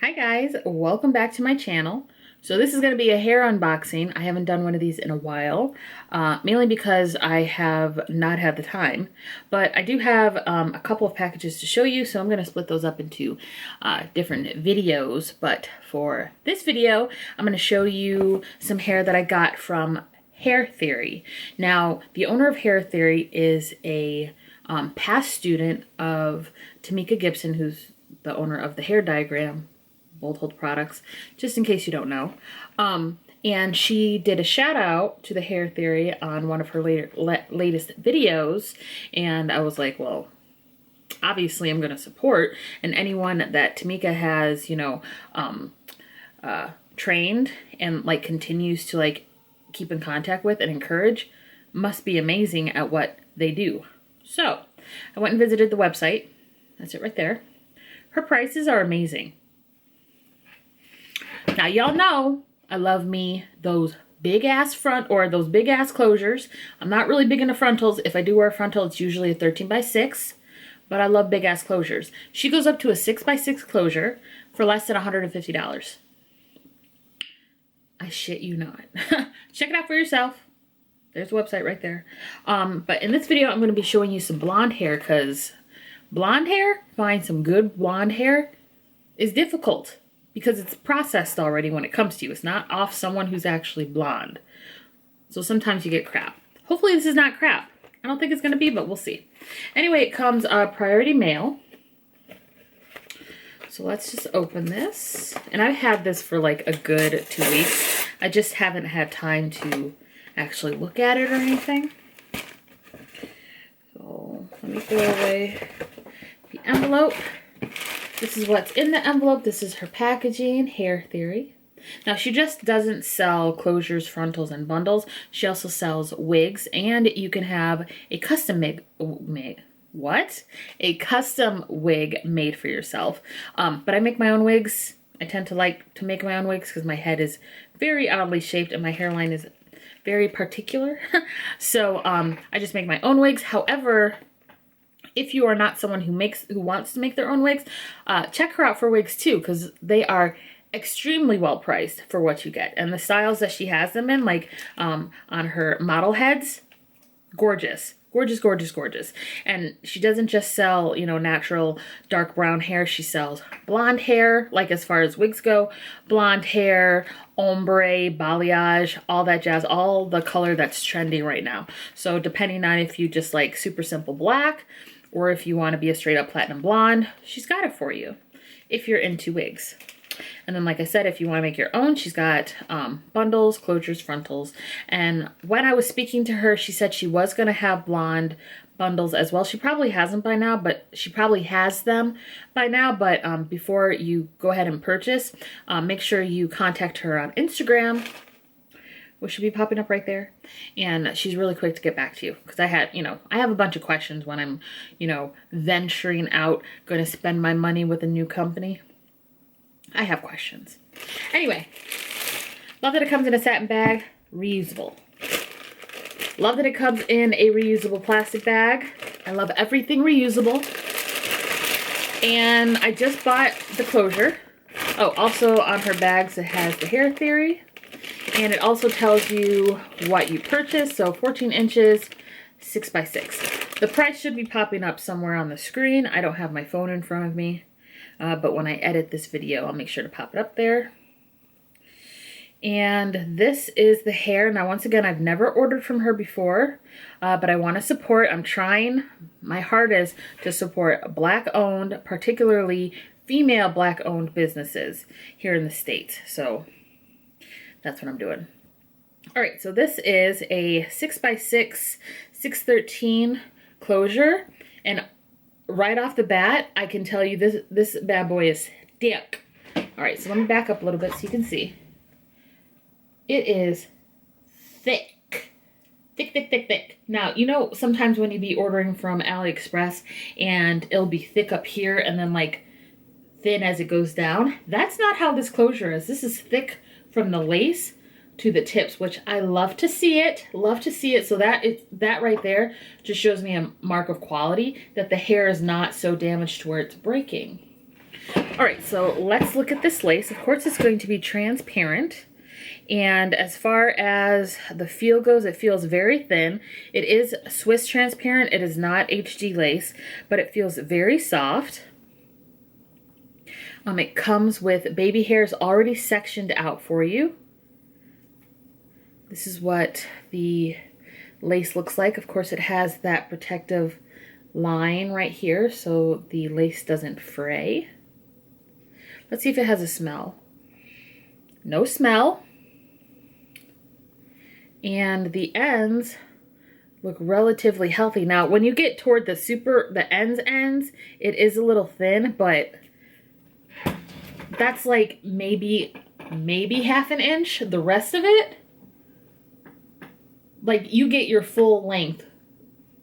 Hi guys, welcome back to my channel. So this is going to be a hair unboxing. I haven't done one of these in a while, mainly because I have not had the time. But I do have a couple of packages to show you, so I'm going to split those up into different videos. But for this video, I'm going to show you some hair that I got from Hair Theory. Now, the owner of Hair Theory is a past student of Tamika Gibson, who's the owner of the Hair Diagram Bold Hold products, just in case you don't know. And she did a shout out to the Hair Theory on one of her latest videos, and I was like, well, obviously I'm going to support, and anyone that Tamika has, you know, trained and like continues to like keep in contact with and encourage must be amazing at what they do. So I went and visited the website. That's it right there. Her prices are amazing. Now, y'all know I love me those big ass front or those big ass closures. I'm not really big into frontals. If I do wear a frontal, it's usually a 13x6, but I love big ass closures. She goes up to a 6x6 closure for less than $150. I shit you not. Check it out for yourself. There's the website right there. But in this video, I'm going to be showing you some blonde hair, because blonde hair, find some good blonde hair is difficult. Because it's processed already when it comes to you. It's not off someone who's actually blonde. So sometimes you get crap. Hopefully this is not crap. I don't think it's going to be, but we'll see. Anyway, it comes priority mail. So let's just open this. And I've had this for like a good 2 weeks. I just haven't had time to actually look at it or anything. So let me throw away the envelope. This is what's in the envelope. This is her packaging, Hair Theory. Now, she just doesn't sell closures, frontals, and bundles. She also sells wigs, and you can have a custom a custom wig made for yourself. But I make my own wigs. I tend to like to make my own wigs because my head is very oddly shaped and my hairline is very particular. So I just make my own wigs. However, if you are not someone who wants to make their own wigs, check her out for wigs too, because they are extremely well priced for what you get. And the styles that she has them in, like on her model heads, gorgeous. Gorgeous, gorgeous, gorgeous. And she doesn't just sell, you know, natural dark brown hair. She sells blonde hair, like as far as wigs go, blonde hair, ombre, balayage, all that jazz, all the color that's trendy right now. So depending on if you just like super simple black, or if you want to be a straight up platinum blonde, she's got it for you if you're into wigs. And then, like I said, if you want to make your own, she's got bundles, closures, frontals. And when I was speaking to her, she said she was going to have blonde bundles as well. She probably hasn't by now, but she probably has them by now. But before you go ahead and purchase, make sure you contact her on Instagram, which should be popping up right there. And she's really quick to get back to you. Because I have a bunch of questions when I'm, you know, venturing out, going to spend my money with a new company. I have questions. Anyway, love that it comes in a satin bag, reusable. Love that it comes in a reusable plastic bag. I love everything reusable. And I just bought the closure. Oh, also on her bags it has the Hair Theory. And it also tells you what you purchased. So 14 inches, 6x6. The price should be popping up somewhere on the screen. I don't have my phone in front of me. But when I edit this video, I'll make sure to pop it up there. And this is the hair. Now, once again, I've never ordered from her before, but I want to support. I'm trying my hardest to support Black-owned, particularly female Black-owned businesses here in the States. So that's what I'm doing. All right, so this is a 6x6, 613 closure. And right off the bat, I can tell you this bad boy is thick. All right, so let me back up a little bit so you can see. It is thick. Thick, thick, thick, thick. Now, you know, sometimes when you be ordering from AliExpress and it'll be thick up here and then like thin as it goes down. That's not how this closure is. This is thick from the lace to the tips, which I love to see it. Love to see it. So that right there just shows me a mark of quality that the hair is not so damaged to where it's breaking. All All right, so let's look at this lace. Of course, it's going to be transparent. And as far as the feel goes, it feels very thin. It is Swiss transparent. It is not HD lace, but it feels very soft. It comes with baby hairs already sectioned out for you. This is what the lace looks like. Of course, it has that protective line right here so the lace doesn't fray. Let's see if it has a smell. No smell. And the ends look relatively healthy. Now, when you get toward the ends, it is a little thin, but that's like maybe half an inch. The rest of it, like, you get your full length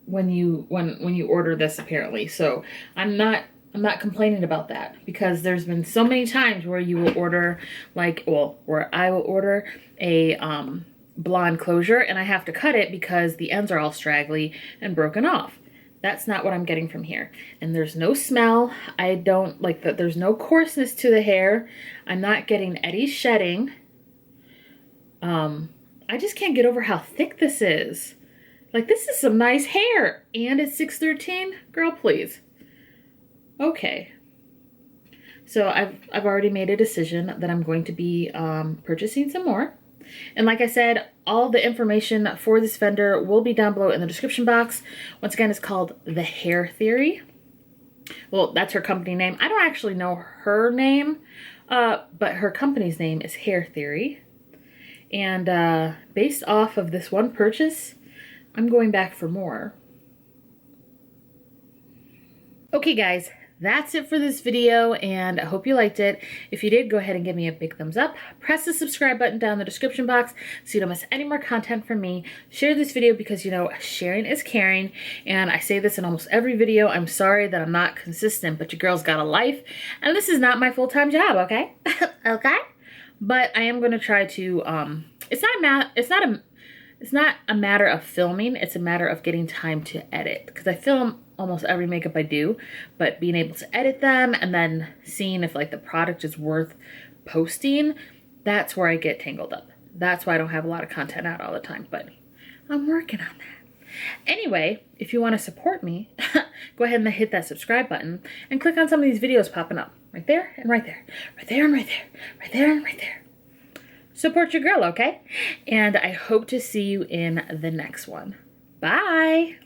when you order this, apparently. So I'm not complaining about that, because there's been so many times where you will order, like, well, where I will order a blonde closure and I have to cut it because the ends are all straggly and broken off. That's not what I'm getting from here. And there's no smell. I don't like that. There's no coarseness to the hair. I'm not getting any shedding. I just can't get over how thick this is. Like, this is some nice hair, and it's 613. Girl, please. Okay. So I've already made a decision that I'm going to be purchasing some more. And like I said, all the information for this vendor will be down below in the description box. Once again, it's called The Hair Theory. Well, that's her company name. I don't actually know her name, but her company's name is Hair Theory. And based off of this one purchase, I'm going back for more. Okay, guys. That's it for this video, and I hope you liked it. If you did, go ahead and give me a big thumbs up. Press the subscribe button down in the description box so you don't miss any more content from me. Share this video because, you know, sharing is caring, and I say this in almost every video. I'm sorry that I'm not consistent, but your girl's got a life, and this is not my full-time job, okay? Okay? But I am going to try to, it's not a matter of filming, it's a matter of getting time to edit, because I film almost every makeup I do, but being able to edit them and then seeing if, like, the product is worth posting, that's where I get tangled up. That's why I don't have a lot of content out all the time, but I'm working on that. Anyway, if you want to support me, go ahead and hit that subscribe button and click on some of these videos popping up right there and right there, right there and right there, right there and right there. Support your girl, okay? And I hope to see you in the next one. Bye.